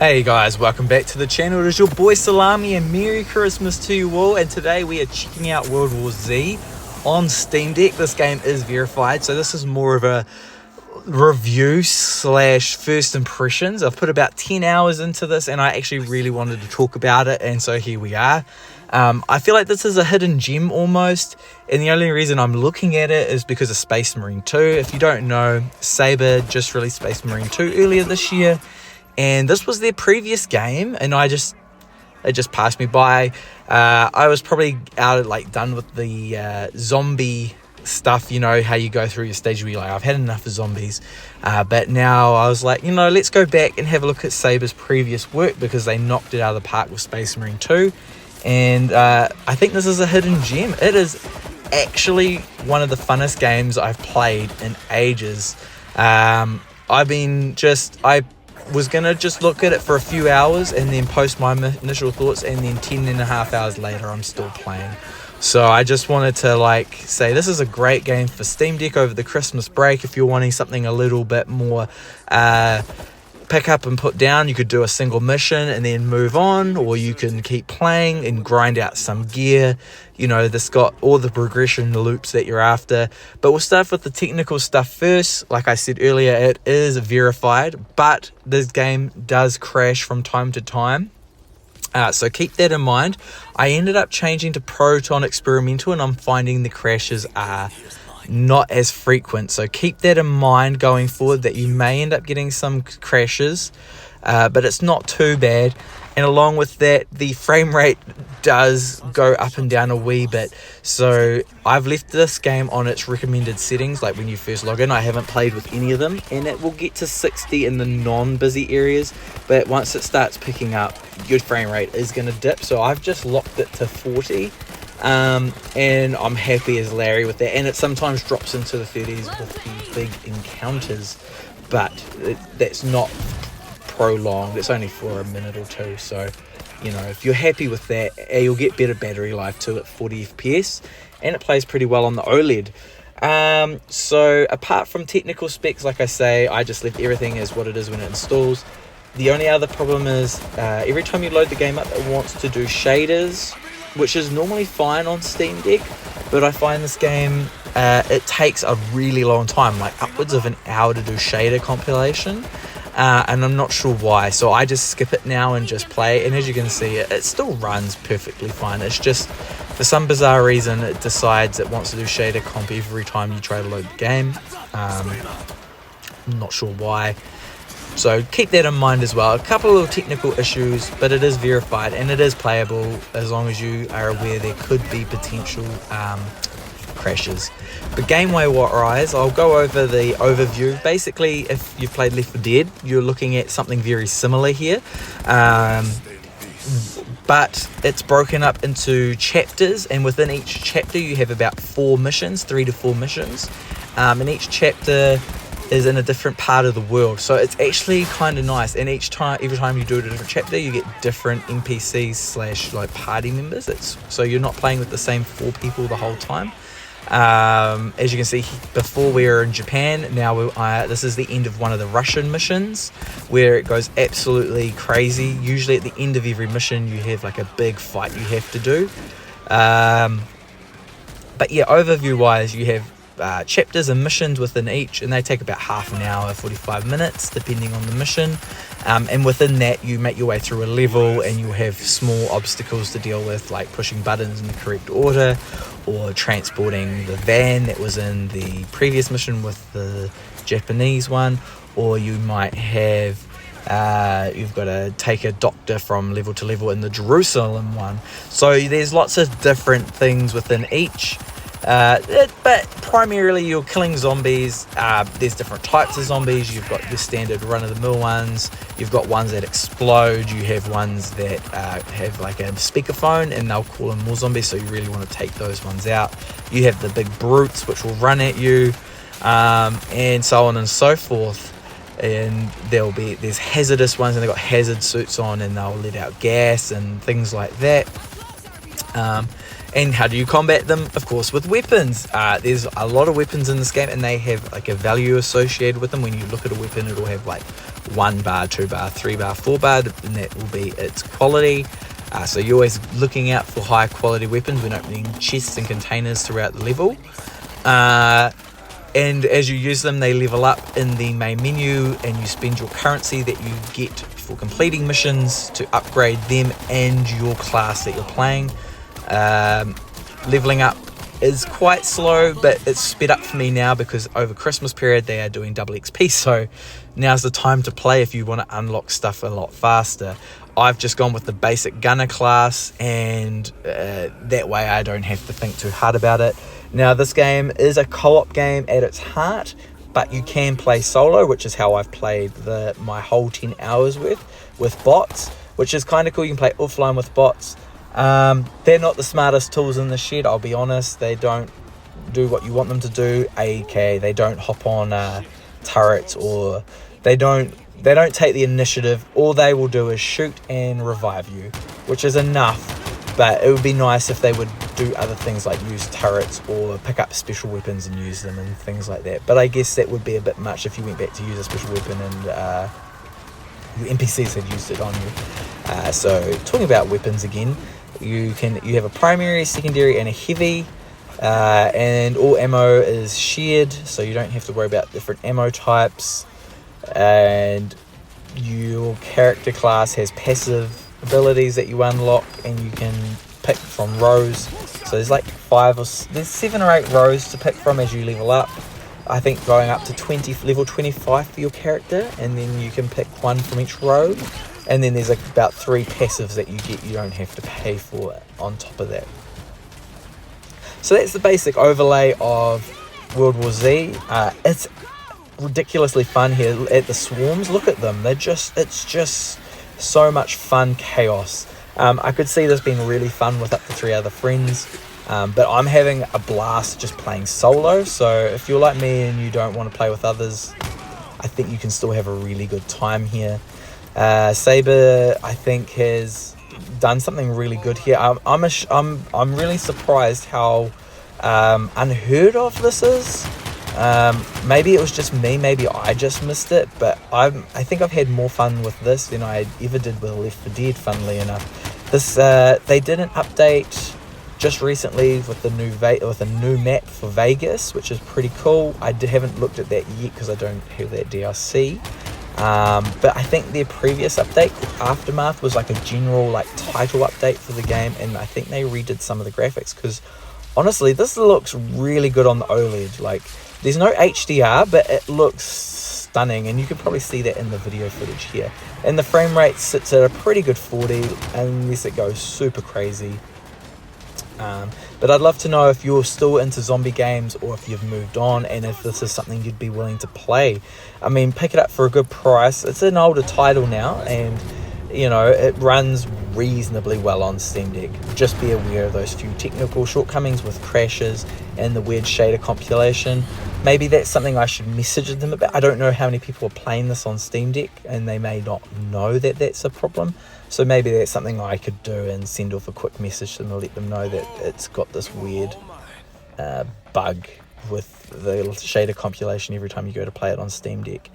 Hey guys, welcome back to the channel. It is your boy Salami and Merry Christmas to you all. And today we are checking out World War Z on Steam Deck. This game is verified, so this is more of a review slash first impressions. I've put about 10 hours into this and I actually really wanted to talk about it, and so here we are. I feel like this is a hidden gem almost, and the only reason I'm looking at it is because of Space Marine 2. If you don't know, Saber just released Space Marine 2 earlier this year, and this was their previous game, and it just passed me by. I was probably done with the zombie stuff, you know, how you go through your stage where you're like, I've had enough of zombies, but now I was like, let's go back and have a look at Saber's previous work, because they knocked it out of the park with Space Marine 2, and I think this is a hidden gem. It is actually one of the funnest games I've played in ages. I was gonna just look at it for a few hours and then post my initial thoughts, and then 10.5 hours later I'm still playing. So I just wanted to say this is a great game for Steam Deck over the Christmas break. If you're wanting something a little bit more pick up and put down, you could do a single mission and then move on, or you can keep playing and grind out some gear. This got all the progression loops that you're after. But we'll start with the technical stuff first. Like I said earlier, it is verified, but this game does crash from time to time. So keep that in mind. I ended up changing to Proton Experimental, and I'm finding the crashes are not as frequent. So keep that in mind going forward, that you may end up getting some crashes, but it's not too bad. And along with that, the frame rate does go up and down a wee bit. So I've left this game on its recommended settings, like when you first log in. I haven't played with any of them, and it will get to 60 in the non-busy areas, but once it starts picking up, your frame rate is going to dip. So I've just locked it to 40, and I'm happy as Larry with that. And it sometimes drops into the 30s with the big encounters, but that's not prolonged. It's only for a minute or two. So if you're happy with that, you'll get better battery life too at 40 FPS, and it plays pretty well on the OLED. So apart from technical specs, like I say, I just left everything as what it is when it installs. The only other problem is every time you load the game up, it wants to do shaders, which is normally fine on Steam Deck, but I find this game, it takes a really long time, like upwards of an hour to do shader compilation, and I'm not sure why. So I just skip it now and just play, and as you can see, it still runs perfectly fine. It's just, for some bizarre reason, it decides it wants to do shader comp every time you try to load the game. I'm not sure why. So keep that in mind as well. A couple of technical issues, but it is verified and it is playable, as long as you are aware there could be potential crashes. But game-wise, I'll go over the overview. Basically, if you've played Left 4 Dead, you're looking at something very similar here. But it's broken up into chapters, and within each chapter you have about 3 to 4 missions. And each chapter is in a different part of the world, so it's actually kind of nice. And every time you do a different chapter, you get different NPCs slash party members. So you're not playing with the same 4 people the whole time. As you can see, before we were in Japan, now this is the end of one of the Russian missions, where it goes absolutely crazy. Usually at the end of every mission you have a big fight you have to do, but yeah, overview wise, you have chapters and missions within each, and they take about half an hour, 45 minutes depending on the mission, and within that you make your way through a level, and you have small obstacles to deal with, like pushing buttons in the correct order, or transporting the van that was in the previous mission with the Japanese one, or you might have you've got to take a doctor from level to level in the Jerusalem one. So there's lots of different things within each. But primarily you're killing zombies. There's different types of zombies. You've got the standard run-of-the-mill ones. You've got ones that explode. You have ones that have a speakerphone, and they'll call in more zombies, so you really want to take those ones out. You have the big brutes, which will run at you, and so on and so forth. And there's hazardous ones, and they've got hazard suits on, and they'll let out gas and things like that. And how do you combat them? Of course, with weapons. There's a lot of weapons in this game, and they have like a value associated with them. When you look at a weapon, it'll have like 1 bar, 2 bar, 3 bar, 4 bar, and that will be its quality. So you're always looking out for high quality weapons when opening chests and containers throughout the level. And as you use them, they level up in the main menu, and you spend your currency that you get for completing missions to upgrade them and your class that you're playing. Leveling up is quite slow, but it's sped up for me now because over Christmas period they are doing double XP, so now's the time to play if you want to unlock stuff a lot faster. I've just gone with the basic gunner class, and that way I don't have to think too hard about it. Now, this game is a co-op game at its heart, but you can play solo, which is how I've played my whole 10 hours with bots, which is kind of cool. You can play offline with bots. They're not the smartest tools in the shed, I'll be honest. They don't do what you want them to do, aka they don't hop on turrets, or they don't take the initiative. All they will do is shoot and revive you, which is enough. But it would be nice if they would do other things like use turrets or pick up special weapons and use them and things like that. But I guess that would be a bit much if you went back to use a special weapon and the NPCs had used it on you. So talking about weapons again, you have a primary, secondary, and a heavy. And all ammo is shared, so you don't have to worry about different ammo types. And your character class has passive abilities that you unlock, and you can pick from rows. So there's like 7 or 8 rows to pick from as you level up. I think going up to level 25 for your character, and then you can pick one from each row. And then there's like about 3 passives that you get you don't have to pay for on top of that. So that's the basic overlay of World War Z. It's ridiculously fun here at the swarms. Look at them. It's just so much fun chaos. I could see this being really fun with up to 3 other friends. But I'm having a blast just playing solo. So if you're like me and you don't want to play with others, I think you can still have a really good time here. Saber, I think, has done something really good here. I'm really surprised how unheard of this is. Maybe it was just me, maybe I just missed it, but I think I've had more fun with this than I ever did with Left 4 Dead, funnily enough. This they did an update just recently with a new map for Vegas, which is pretty cool. I haven't looked at that yet because I don't have that DLC. But I think their previous update called Aftermath was like a general title update for the game, and I think they redid some of the graphics, because honestly this looks really good on the OLED. There's no HDR, but it looks stunning, and you can probably see that in the video footage here. And the frame rate sits at a pretty good 40 unless it goes super crazy. But I'd love to know if you're still into zombie games, or if you've moved on, and if this is something you'd be willing to play. I mean, pick it up for a good price. It's an older title now, and it runs reasonably well on Steam Deck. Just be aware of those few technical shortcomings with crashes and the weird shader compilation. Maybe that's something I should message them about. I don't know how many people are playing this on Steam Deck, and they may not know that that's a problem. So maybe that's something I could do and send off a quick message to them to let them know that it's got this weird bug with the shader compilation every time you go to play it on Steam Deck.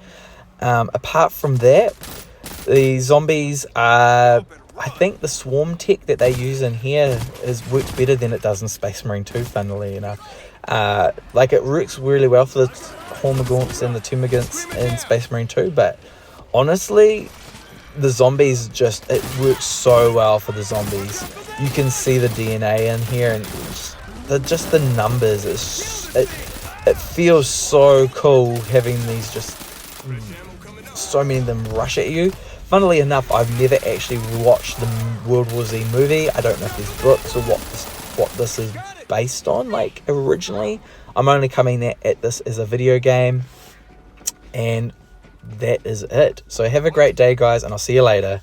Apart from that, the zombies are... I think the swarm tech that they use in here works better than it does in Space Marine 2, funnily enough. It works really well for the Hormagaunts and the Termagants in Space Marine 2, but honestly, the zombies it works so well for the zombies. You can see the DNA in here, and just the numbers. It feels so cool having these so many of them rush at you. Funnily enough, I've never actually watched the World War Z movie. I don't know if there's books or what this is based on, originally. I'm only coming at this as a video game, and that is it. So have a great day, guys, and I'll see you later.